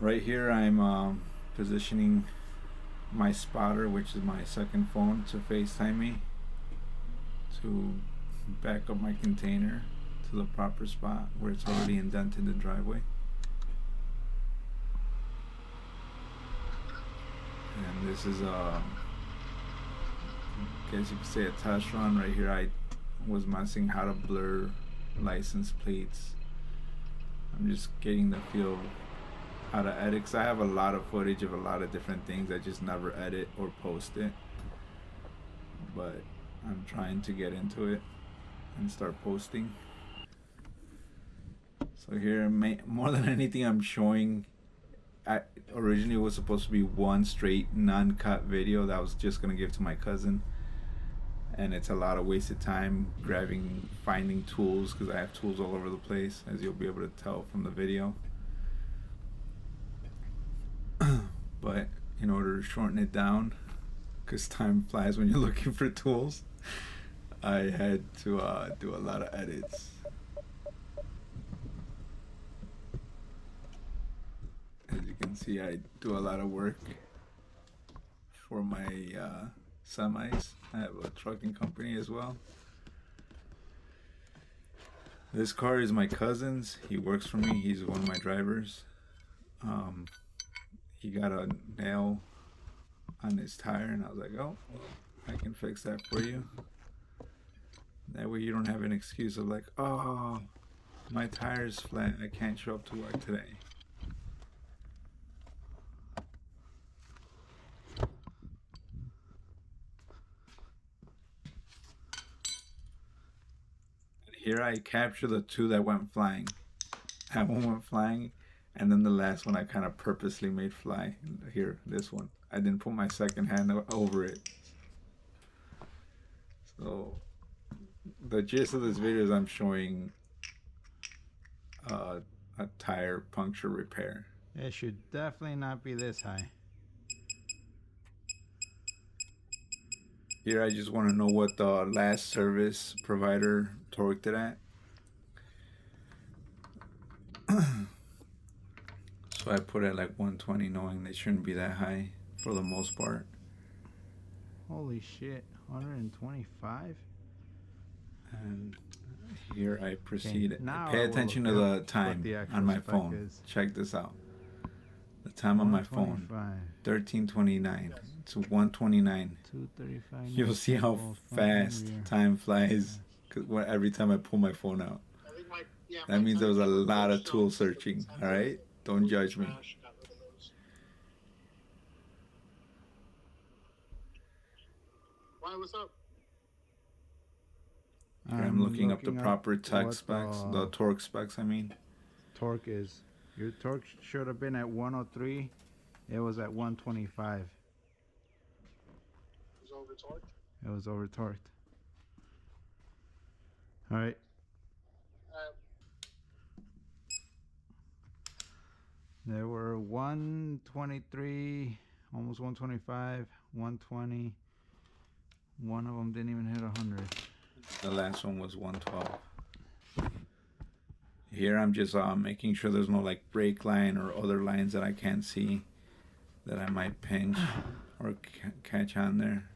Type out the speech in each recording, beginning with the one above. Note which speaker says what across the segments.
Speaker 1: Right here I'm positioning my spotter, which is my second phone, to FaceTime me, to back up my container to the proper spot where it's already indented the driveway. And this is I guess you could say a test run. Right here I was messing how to blur license plates. I'm just getting the feel how to edit, because I have a lot of footage of a lot of different things. I just never edit or post it, but I'm trying to get into it and start posting. So here, more than anything, I'm showing. Originally it was supposed to be one straight non-cut video that I was just gonna give to my cousin, and it's a lot of wasted time finding tools, because I have tools all over the place, as you'll be able to tell from the video. But in order to shorten it down, because time flies when you're looking for tools, I had to do a lot of edits. As you can see, I do a lot of work for my semis. I have a trucking company as well. This car is my cousin's. He works for me. He's one of my drivers. He got a nail on his tire, and I was like, oh, I can fix that for you. That way you don't have an excuse of like, oh, my tire's flat, I can't show up to work today. Here I capture the two that went flying. That one went flying, and then the last one I kind of purposely made fly. Here, this one. I didn't put my second hand over it. So the gist of this video is I'm showing a tire puncture repair.
Speaker 2: It should definitely not be this high.
Speaker 1: Here I just want to know what the last service provider torqued it at. So I put it at like 120, knowing they shouldn't be that high for the most part.
Speaker 2: Holy shit, 125?
Speaker 1: And here I proceed.
Speaker 2: Okay, now
Speaker 1: pay attention to the time on my phone.
Speaker 2: Is.
Speaker 1: Check this out. The time on my phone, 13:29 to 1:29.
Speaker 2: 2:35.
Speaker 1: You'll see how fast time flies every time I pull my phone out. That means there was a lot of tool searching. All right, don't judge me.
Speaker 3: Why? What's up?
Speaker 1: I'm looking up the proper tech specs, the torque specs. I mean,
Speaker 2: torque is. Your torque should have been at 103. It was at 125.
Speaker 3: It was over torqued?
Speaker 2: It was over torqued. Alright. There were 123, almost 125, 120. One of them didn't even hit 100.
Speaker 1: The last one was 112. Here I'm just making sure there's no like brake line or other lines that I can't see that I might pinch or catch on there.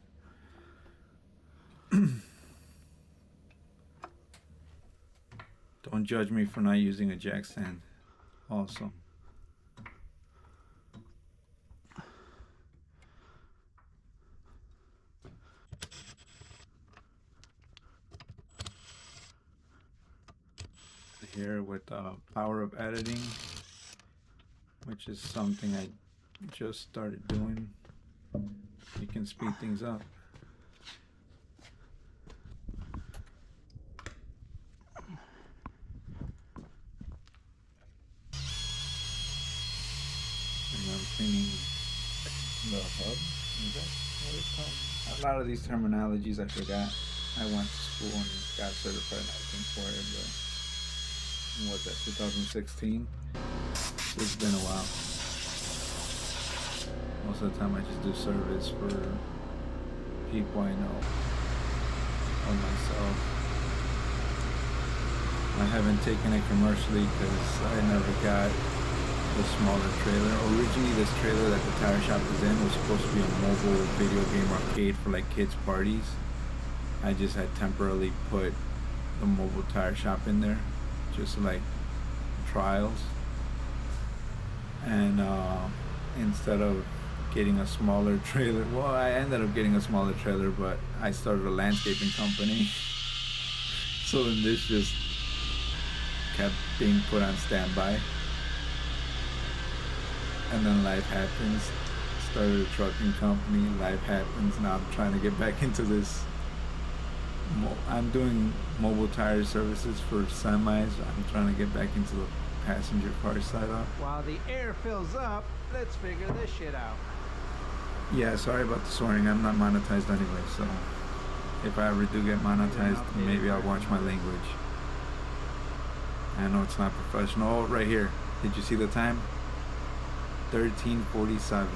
Speaker 1: Don't judge me for not using a jack stand also. Here with the power of editing, which is something I just started doing. You can speed things up. And I'm cleaning the hub. Is that what it's called? A lot of these terminologies I forgot. I went to school and got certified and everything for it, but what's that, 2016? So it's been a while. Most of the time I just do service for people I know or myself. I haven't taken it commercially because I never got the smaller trailer. Originally, this trailer that the tire shop was in was supposed to be a mobile video game arcade for like kids parties. I just had temporarily put the mobile tire shop in there, just like trials. And instead of getting a smaller trailer, well, I ended up getting a smaller trailer, but I started a landscaping company. So then this just kept being put on standby. And then life happens. Started a trucking company. Life happens. Now I'm trying to get back into this. I'm doing mobile tire services for semis. I'm trying to get back into the passenger car side up.
Speaker 2: While the air fills up, let's figure this shit out.
Speaker 1: Yeah, sorry about the swearing. I'm not monetized anyway, so if I ever do get monetized, maybe I'll watch my language. I know it's not professional. Oh, right here. Did you see the time? 13:47.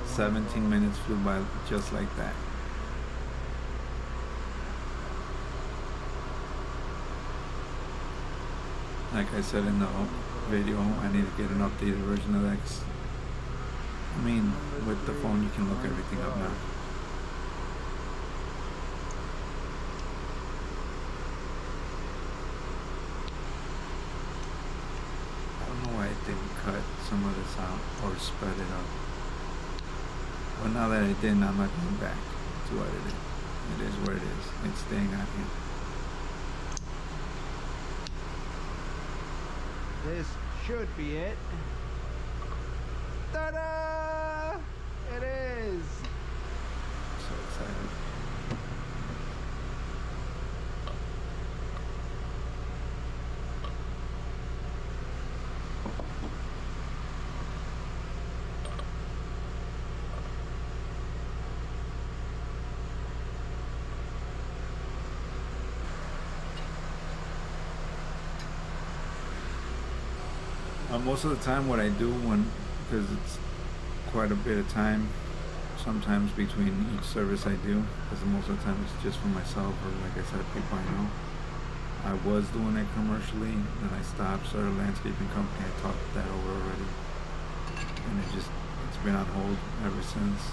Speaker 1: 17 minutes flew by just like that. Like I said in the video, I need to get an updated version of X. I mean, with the phone you can look everything up now. I don't know why I didn't cut some of this out or sped it up. But now that I didn't, I'm not going back to edit it. It is where it is. It's staying out here.
Speaker 2: This should be it. Ta-da! It is.
Speaker 1: So excited. Most of the time what I do because it's quite a bit of time sometimes between each service I do, because most of the time it's just for myself or like I said, people I know. I was doing it commercially, then I stopped, started a landscaping company. I talked that over already, and it's been on hold ever since.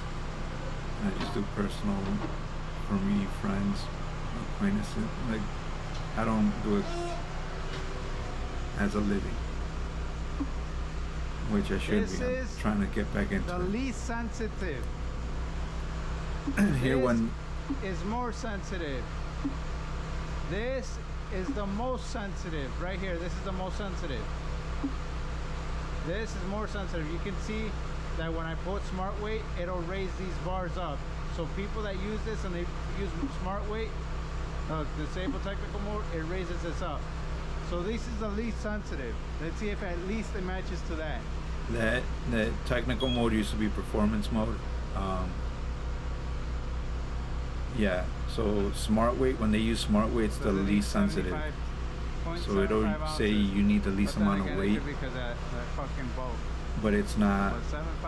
Speaker 1: And I just do personal for me, friends, acquaintances. Like, I don't do it as a living, which I should
Speaker 2: This
Speaker 1: be. I'm
Speaker 2: is
Speaker 1: trying to get back into
Speaker 2: the
Speaker 1: it.
Speaker 2: least sensitive.
Speaker 1: Here
Speaker 2: This
Speaker 1: one
Speaker 2: is more sensitive. This is the most sensitive. Right here, this is the most sensitive. This is more sensitive. You can see that when I put smart weight, it'll raise these bars up. So people that use this and they use smart weight, disable technical mode, it raises this up. So this is the least sensitive. Let's see if at least it matches to that.
Speaker 1: that technical mode used to be performance mode. Yeah, so smart weight, when they use smart weight, it's the least sensitive. So it'll say you need the least amount of weight, but it's not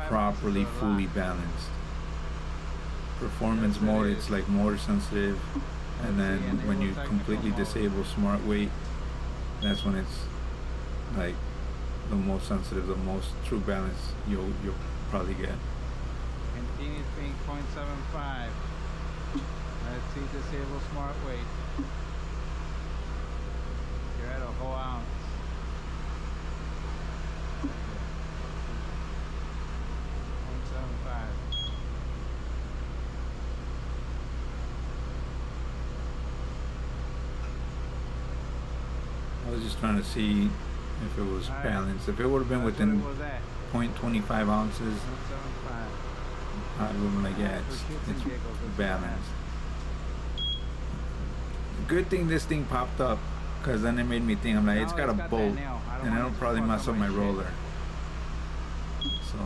Speaker 1: properly fully balanced. Performance mode, it's like more sensitive, and then when you completely disable smart weight, that's when it's like the most sensitive, the most true balance you'll probably get.
Speaker 2: Continuous being 0.75. Let's see, disable smart weight. You're at a whole ounce.
Speaker 1: I was just trying to see if it was
Speaker 2: Alright.
Speaker 1: balanced. If it would have been within
Speaker 2: What was that?
Speaker 1: 0.25 ounces,
Speaker 2: 0.75.
Speaker 1: I would be like, yeah, it's balanced. Good thing this thing popped up, because then it made me think, I'm like, it's got a bolt, and it'll probably mess up my roller. So,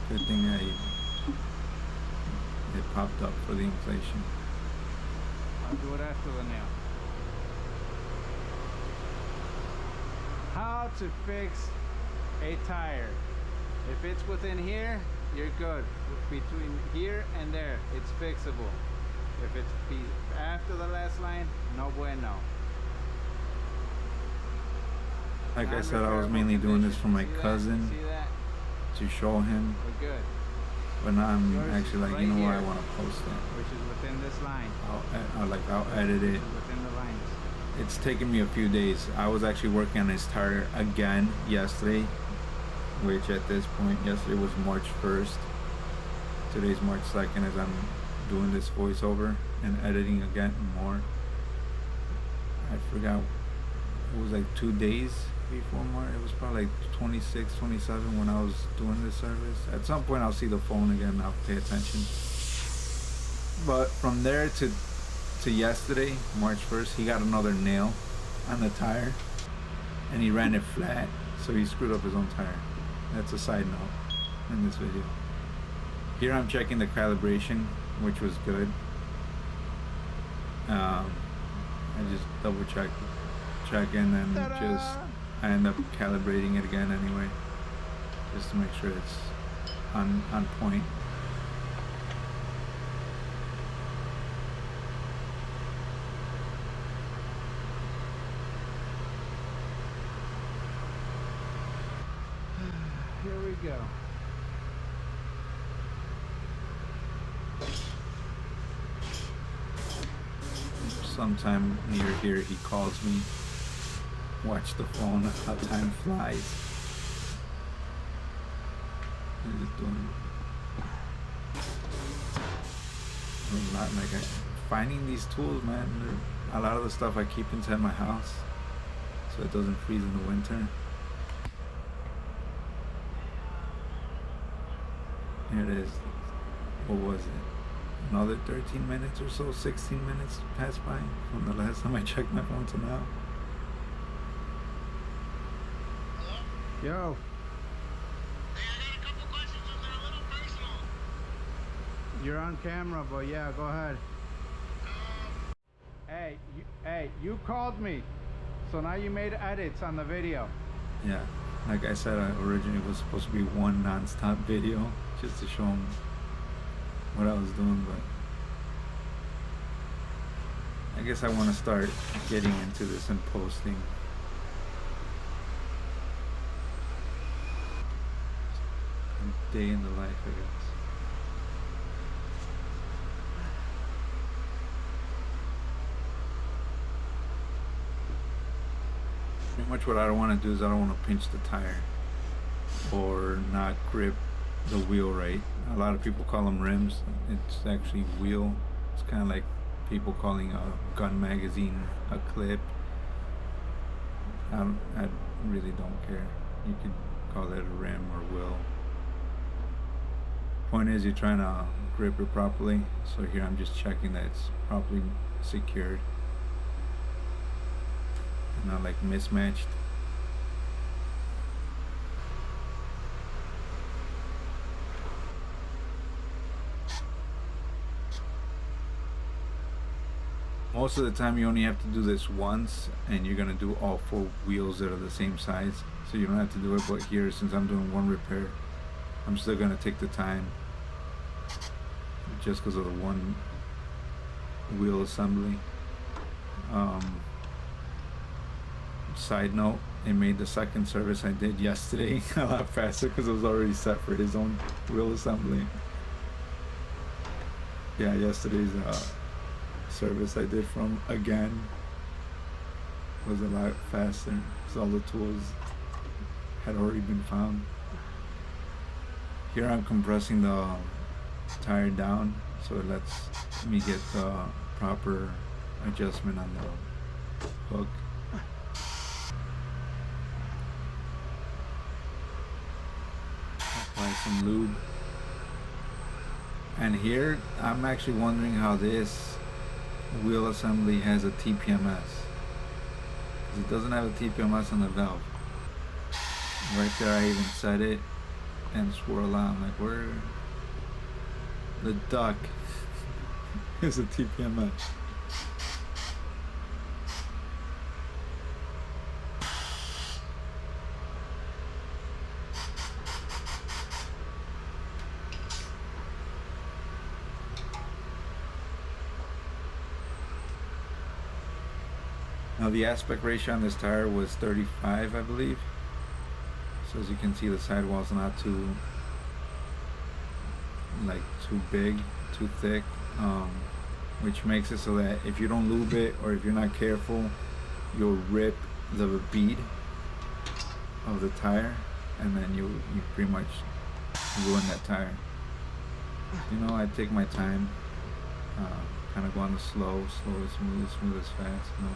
Speaker 1: good thing it popped up for the inflation.
Speaker 2: I'll do it after the nail. How to fix a tire. If it's within here, you're good. Between here and there, it's fixable. If it's after the last line, no bueno.
Speaker 1: Like I said, I was mainly doing this for my cousin
Speaker 2: See that?
Speaker 1: to show him,
Speaker 2: We're good.
Speaker 1: but now I'm
Speaker 2: Yours is
Speaker 1: actually like,
Speaker 2: right
Speaker 1: you know what, I
Speaker 2: here.
Speaker 1: want to post it.
Speaker 2: Which is within this line.
Speaker 1: I'll edit it.
Speaker 2: Within the lines.
Speaker 1: It's taken me a few days. I was actually working on his tire again yesterday, which at this point, yesterday was March 1st. Today's March 2nd as I'm doing this voiceover and editing again more. I forgot, it was like 2 days before March. It was probably like 26, 27 when I was doing this service. At some point I'll see the phone again and I'll pay attention. But from there to yesterday, March 1st, he got another nail on the tire and he ran it flat, so he screwed up his own tire. That's a side note in this video. Here I'm checking the calibration, which was good. I just double check and then I end up calibrating it again anyway, just to make sure it's on point.
Speaker 2: Here we go.
Speaker 1: Sometime near here he calls me. Watch the phone, how time flies. I'm just doing a lot, like finding these tools, man. A lot of the stuff I keep inside my house so it doesn't freeze in the winter. Here it is. What was it? Another 13 minutes or so, 16 minutes passed by from the last time I checked my phone to now.
Speaker 2: Yo.
Speaker 3: Hey, I got a couple questions that are a little personal.
Speaker 2: You're on camera, but yeah, go ahead. Hey, you called me. So now you made edits on the video.
Speaker 1: Yeah, like I said, originally it was supposed to be one non-stop video just to show them what I was doing, but I guess I want to start getting into this and posting. A day in the life, I guess. Pretty much what I don't want to do is I don't want to pinch the tire or not grip the wheel right. A lot of people call them rims. It's actually wheel. It's kind of like people calling a gun magazine a clip. I really don't care. You could call it a rim or wheel. Point is, you're trying to grip it properly. So here I'm just checking that it's properly secured and not like mismatched. Most of the time you only have to do this once and you're gonna do all 4 wheels that are the same size, so you don't have to do it. But here, since I'm doing one repair, I'm still gonna take the time just because of the one wheel assembly. Side note, it made the second service I did yesterday a lot faster because it was already set for his own wheel assembly. Yeah, yesterday's service I did from again was a lot faster because all the tools had already been found. Here I'm compressing the tire down so it lets me get the proper adjustment on the hook. Apply some lube. And here I'm actually wondering how this wheel assembly has a TPMS, because it doesn't have a TPMS on the valve. Right there I even set it and swirl out. I'm like, where the duck is a TPMS. Now the aspect ratio on this tire was 35, I believe. So as you can see, the sidewall's not too big, too thick, which makes it so that if you don't lube it or if you're not careful, you'll rip the bead of the tire, and then you pretty much ruin that tire. You know, I take my time, kind of go on the slow as smooth as fast. You know.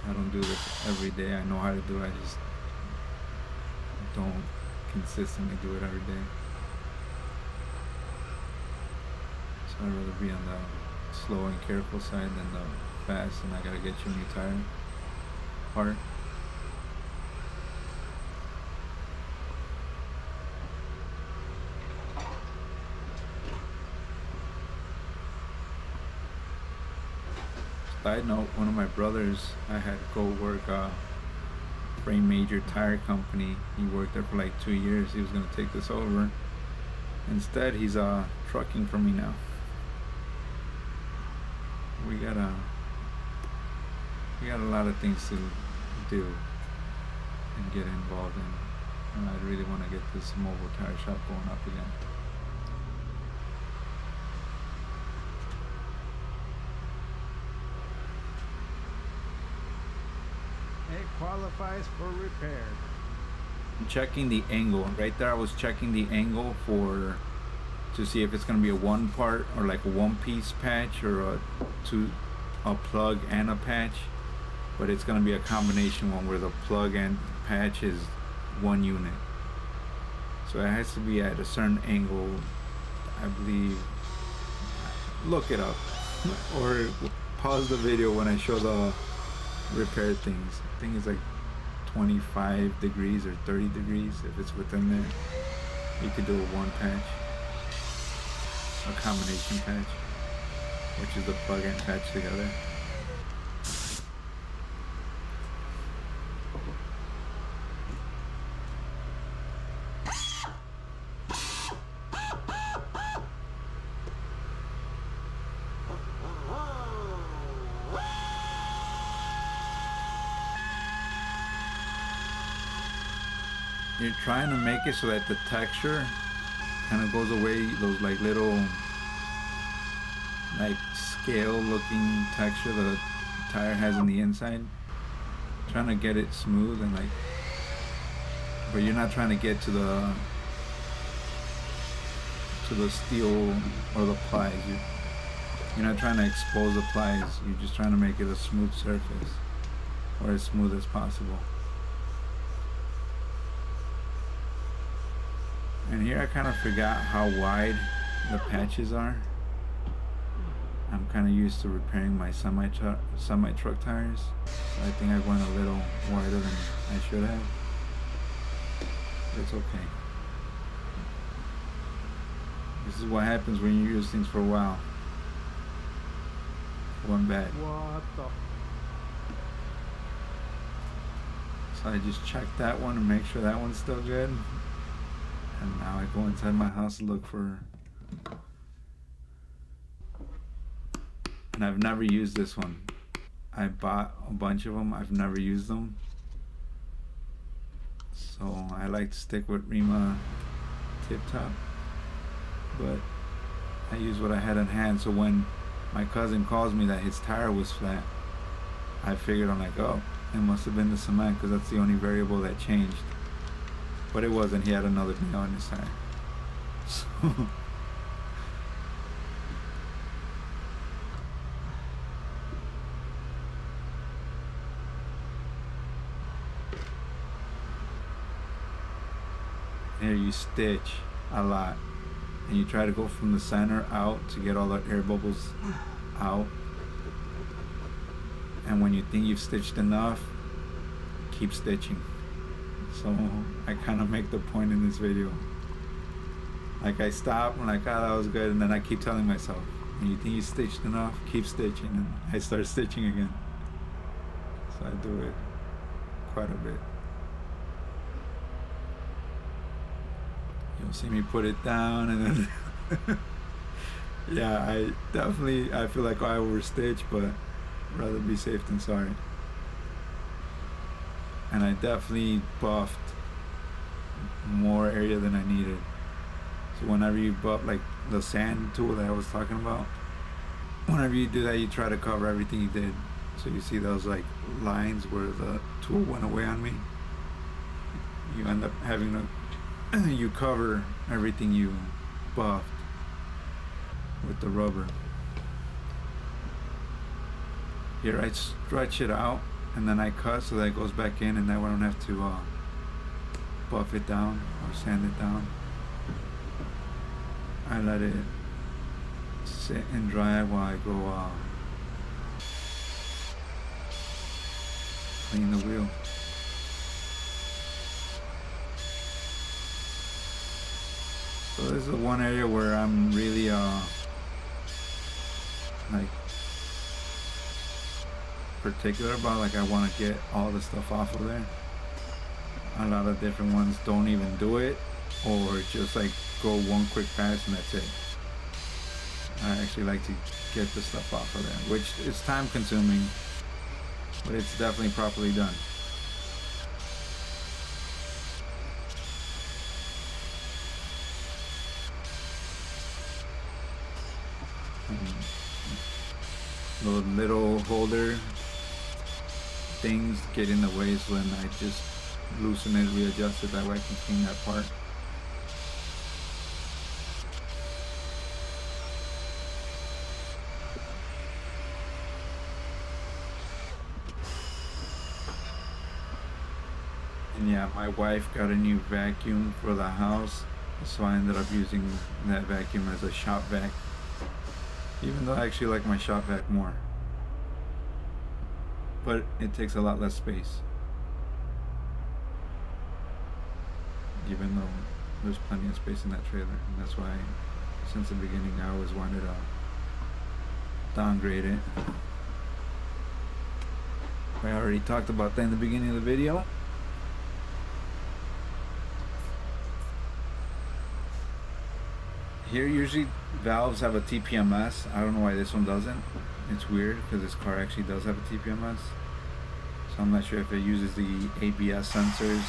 Speaker 1: I don't do this every day. I know how to do it. I just don't consistently do it every day. So I'd rather be on the slow and careful side than the fast, and I gotta get you a new tire part. Side note, one of my brothers, I had go work for a major tire company. He worked there for like 2 years. He was gonna take this over. Instead, he's trucking for me now. We got a lot of things to do and get involved in, and I really want to get this mobile tire shop going up again.
Speaker 2: It qualifies for repair.
Speaker 1: I'm checking the angle. Right there I was checking the angle to see if it's going to be a one part or like a one piece patch or a plug and a patch, but it's going to be a combination one where the plug and patch is one unit. So it has to be at a certain angle, I believe. Look it up or pause the video when I show the repair things. I think it's like 25 degrees or 30 degrees. If it's within there, you could do a one patch, a combination patch, which is the plug and patch together. You're trying to make it so that the texture kind of goes away, those like little like scale looking texture the tire has in the inside. Trying to get it smooth and like, but you're not trying to get to the steel or the plies. You're not trying to expose the plies. You're just trying to make it a smooth surface, or as smooth as possible. And here I kind of forgot how wide the patches are. I'm kind of used to repairing my semi-truck tires. So I think I went a little wider than I should have. But it's okay. This is what happens when you use things for a while. One bad.
Speaker 2: What the?
Speaker 1: So I just checked that one to make sure that one's still good. And now I go inside my house to look for, and I've never used this one. I bought a bunch of them. I've never used them. So I like to stick with Rima Tip Top, but I use what I had on hand. So when my cousin calls me that his tire was flat, I figured, I'm like, oh, it must have been the cement, because that's the only variable that changed. But it wasn't. He had another nail in his tire. So here you stitch a lot, and you try to go from the center out to get all the air bubbles out. And when you think you've stitched enough, keep stitching. So I kind of make the point in this video. Like I stop, I'm like, oh, that was good, and then I keep telling myself, when you think you stitched enough, keep stitching, and I start stitching again. So I do it quite a bit. You'll see me put it down, and then Yeah, I feel like I overstitched, but rather be safe than sorry. And I definitely buffed more area than I needed. So whenever you buff, like the sand tool that I was talking about, whenever you do that, you try to cover everything you did. So you see those like lines where the tool went away on me. You end up having to you cover everything you buffed with the rubber. Here I stretch it out and then I cut so that it goes back in, and that way I don't have to buff it down or sand it down. I let it sit and dry while I go clean the wheel. So this is the one area where I'm really like particular about, like I want to get all the stuff off of there. A lot of different ones don't even do it, or just like go one quick pass and that's it. I actually like to get the stuff off of there, which is time consuming, but it's definitely properly done. Those little holder things get in the way, so then I just loosen it, readjust it, that way I can clean that part. And yeah, my wife got a new vacuum for the house, so I ended up using that vacuum as a shop vac, even though I actually like my shop vac more, but it takes a lot less space, even though there's plenty of space in that trailer. And that's why since the beginning I always wanted to downgrade it. I already talked about that in the beginning of the video. Here usually valves have a TPMS. I don't know why this one doesn't. It's weird because this car actually does have a TPMS. So I'm not sure if it uses the ABS sensors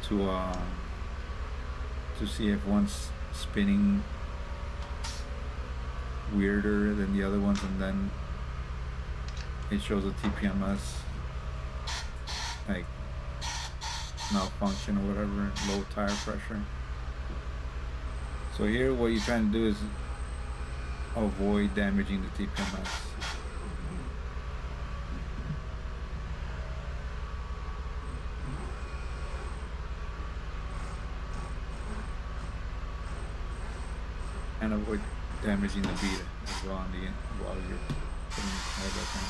Speaker 1: to see if one's spinning weirder than the other ones, and then it shows a TPMS like malfunction or whatever, low tire pressure. So here what you're trying to do is avoid damaging the TPMS. And avoid damaging the bead as well on the end while you're putting the tire back on.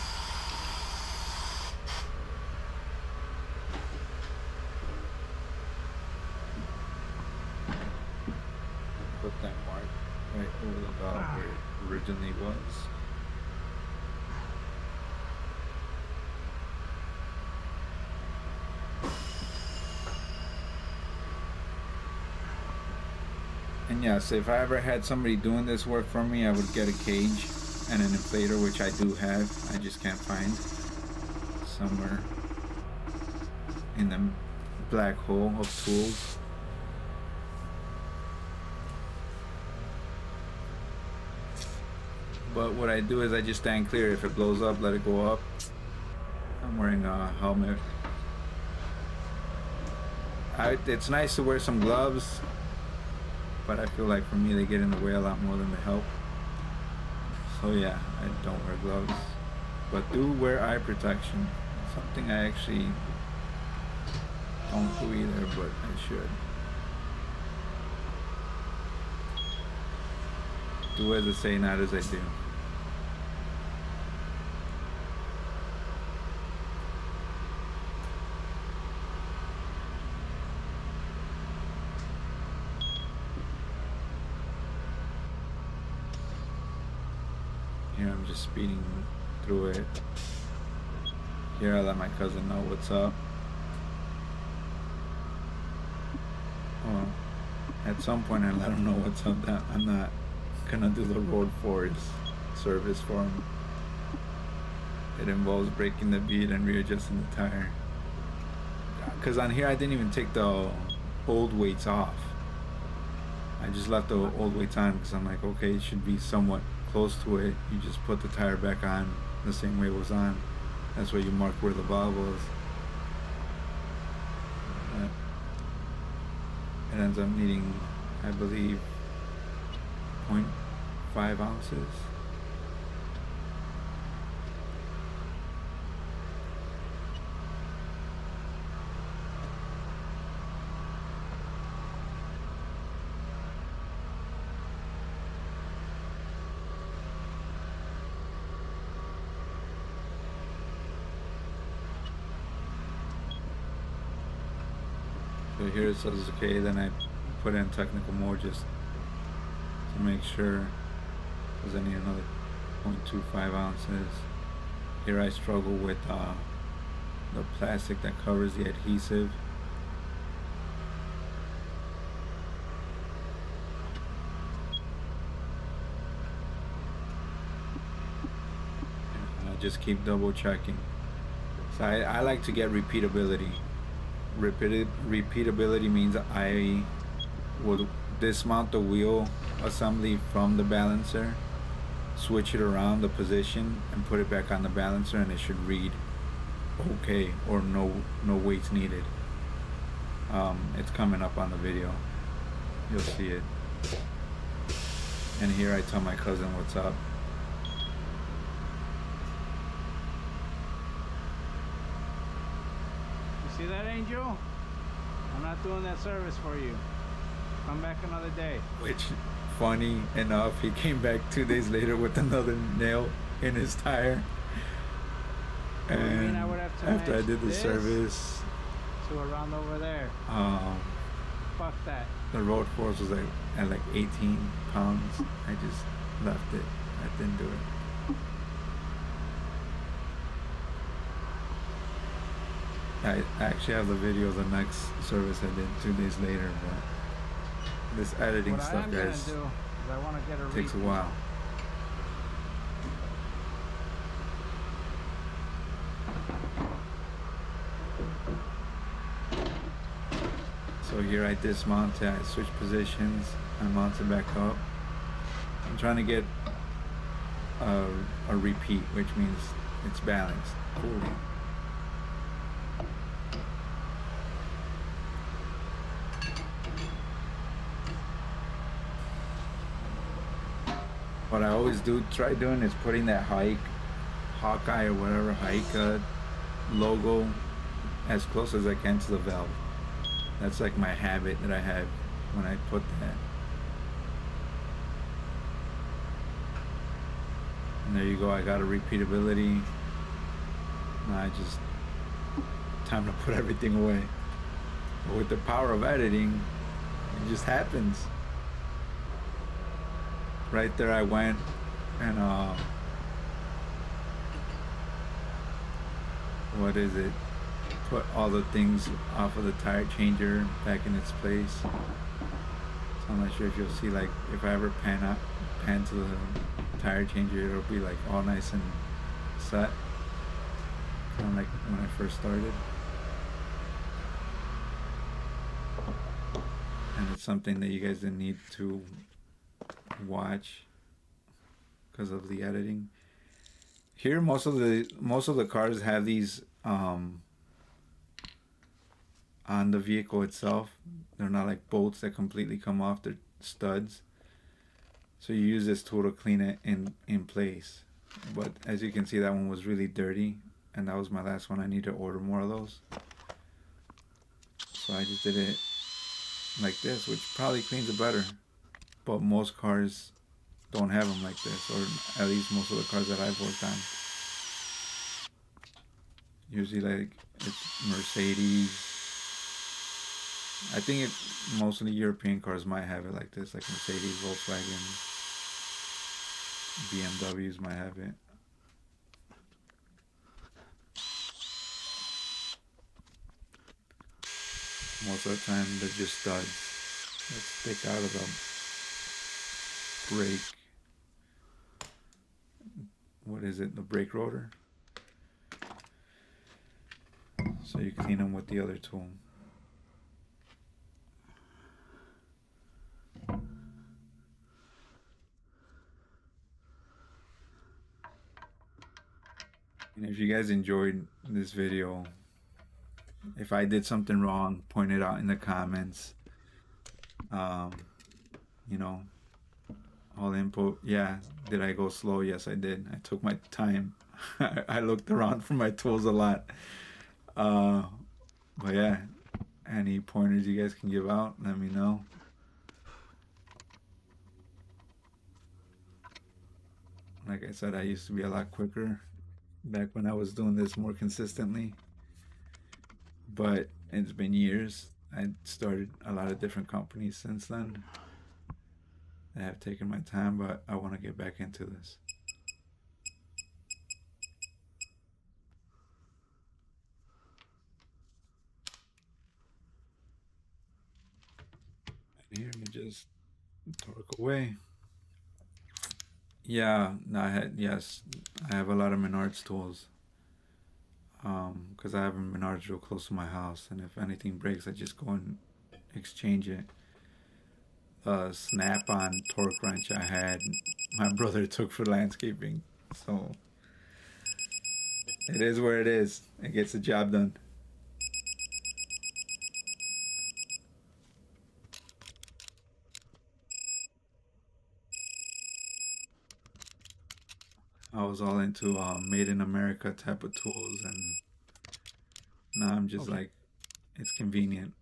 Speaker 1: Put that mark right over the valve where it originally was. And yeah, so if I ever had somebody doing this work for me, I would get a cage and an inflator, which I do have. I just can't find somewhere in the black hole of tools. But what I do is I just stand clear. If it blows up, let it go up. I'm wearing a helmet. It's nice to wear some gloves, but I feel like for me they get in the way a lot more than they help. So yeah, I don't wear gloves, but do wear eye protection. Something I actually don't do either, but I should. Do as I say, not as I do. Here I'm just speeding through it. Here I let my cousin know what's up. Well, at some point I let him know what's up, that I'm not gonna do the road force service for him. It involves breaking the bead and readjusting the tire. Because on here I didn't even take the old weights off. I just left the old weights on because I'm like, okay, it should be somewhat close to it. You just put the tire back on the same way it was on. That's why you mark where the valve was. It ends up needing, I believe, 0.5 ounces. So here it says okay, then I put in technical mode just to make sure, because I need another 0.25 ounces. Here I struggle with the plastic that covers the adhesive. And I just keep double checking. So I like to get repeatability. Repeatability means I will dismount the wheel assembly from the balancer, switch it around the position, and put it back on the balancer, and it should read okay or no weights needed. It's coming up on the video. You'll see it. And here I tell my cousin what's up.
Speaker 2: See that, Angel? I'm not doing that service for you. Come back another day.
Speaker 1: Which, funny enough, he came back 2 days later with another nail in his tire. And
Speaker 2: I would have to
Speaker 1: after I
Speaker 2: match
Speaker 1: did the
Speaker 2: this
Speaker 1: service,
Speaker 2: to around over there. Fuck that.
Speaker 1: the road force was like at like 18 pounds. I just left it. I didn't do it. I actually have the video of the next service I did 2 days later, but this editing
Speaker 2: What
Speaker 1: stuff,
Speaker 2: I'm
Speaker 1: guys,
Speaker 2: gonna do is I want to get a
Speaker 1: takes a
Speaker 2: repeat.
Speaker 1: while. So here I dismount it, I switch positions, I mount it back up. I'm trying to get a repeat, which means it's balanced fully. What I always try doing is putting that Hawkeye or whatever, Hike logo as close as I can to the valve. That's like my habit that I have when I put that. And there you go, I got a repeatability. Now I just, time to put everything away. But with the power of editing, it just happens. Right there I went and what is it? Put all the things off of the tire changer back in its place. So I'm not sure if you'll see, like, if I ever pan to the tire changer, it'll be like all nice and set, kind of like when I first started. And it's something that you guys didn't need to watch because of the editing. Here most of the cars have these on the vehicle itself. They're not like bolts that completely come off, they're studs. So you use this tool to clean it in place. But as you can see, that one was really dirty, and that was my last one. I need to order more of those. So I just did it like this, which probably cleans it better. But most cars don't have them like this, or at least most of the cars that I've worked on. Usually, like, it's Mercedes. I think mostly European cars might have it like this, like Mercedes, Volkswagen, BMWs might have it. Most of the time, they're just studs that stick out of the brake. what is it, the brake rotor. So you clean them with the other tool. And if you guys enjoyed this video, if I did something wrong, point it out in the comments. You know, all input. Yeah, did I go slow? Yes, I did. I took my time. I looked around for my tools a lot. But yeah, any pointers you guys can give out, let me know. Like I said, I used to be a lot quicker back when I was doing this more consistently. But it's been years. I started a lot of different companies since then. I have taken my time, but I want to get back into this. And here you just torque away. Yeah, no, I have a lot of Menards tools. Because I have a Menards real close to my house, and if anything breaks, I just go and exchange it. Snap-on torque wrench I had, my brother took for landscaping, so it is where it is. It gets the job done. I was all into made in America type of tools, and now I'm just like, it's convenient.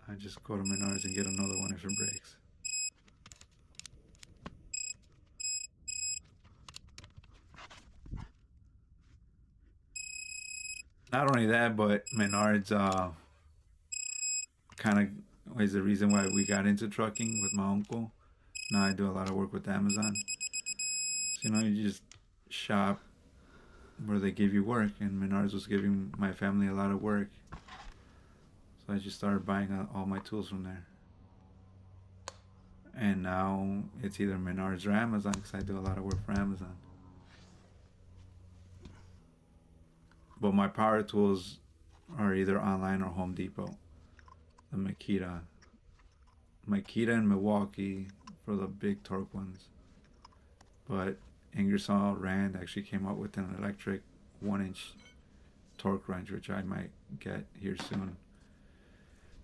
Speaker 1: I just go to Menards and get another one if it breaks. Not only that, but Menards kind of is the reason why we got into trucking with my uncle. Now I do a lot of work with Amazon. So, you know, you just shop where they give you work, and Menards was giving my family a lot of work. So I just started buying all my tools from there. And now it's either Menards or Amazon, because I do a lot of work for Amazon. But my power tools are either online or Home Depot. The Makita in Milwaukee for the big torque ones. But Ingersoll Rand actually came up with an electric 1-inch torque wrench, which I might get here soon.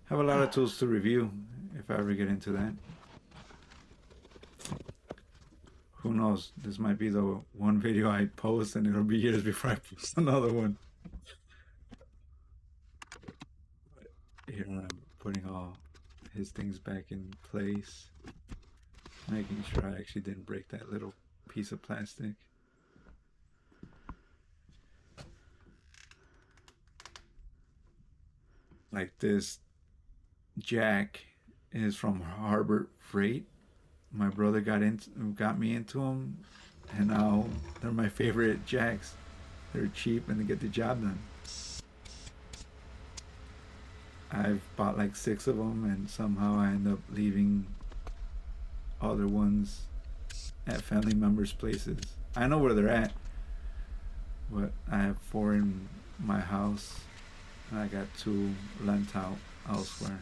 Speaker 1: Have a lot of tools to review if I ever get into that. Who knows? This might be the one video I post, and it'll be years before I post another one. Here I'm putting all his things back in place, making sure I actually didn't break that little piece of plastic. Like this jack is from Harbor Freight. My brother got me into them, and now they're my favorite jacks. They're cheap and they get the job done. I've bought like 6 of them, and somehow I end up leaving other ones at family members' places. I know where they're at, but I have 4 in my house, and I got 2 lent out elsewhere.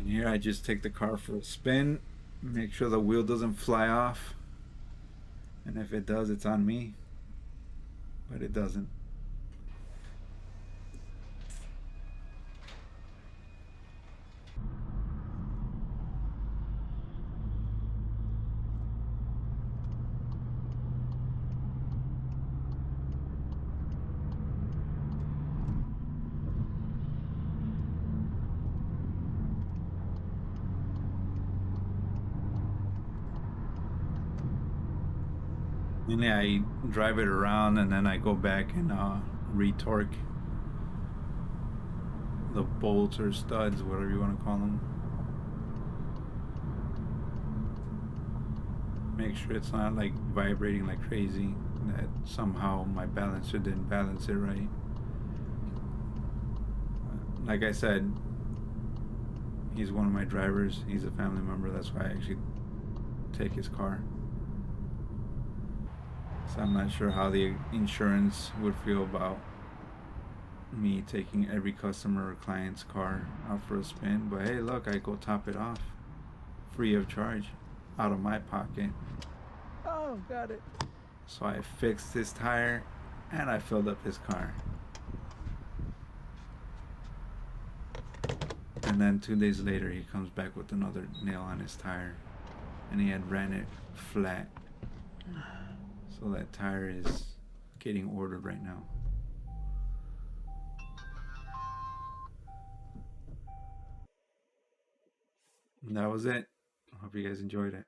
Speaker 1: Here I just take the car for a spin, make sure the wheel doesn't fly off, and if it does, it's on me, but it doesn't. And yeah, I drive it around, and then I go back and re-torque the bolts or studs, whatever you want to call them. make sure it's not like vibrating like crazy, that somehow my balancer didn't balance it right. Like I said, he's one of my drivers. He's a family member. That's why I actually take his car. So I'm not sure how the insurance would feel about me taking every customer or client's car out for a spin. But hey, look, I go top it off free of charge out of my pocket.
Speaker 2: Oh, got it.
Speaker 1: So I fixed his tire and I filled up his car. And then 2 days later, he comes back with another nail on his tire, and he had ran it flat. So that tire is getting ordered right now. And that was it. I hope you guys enjoyed it.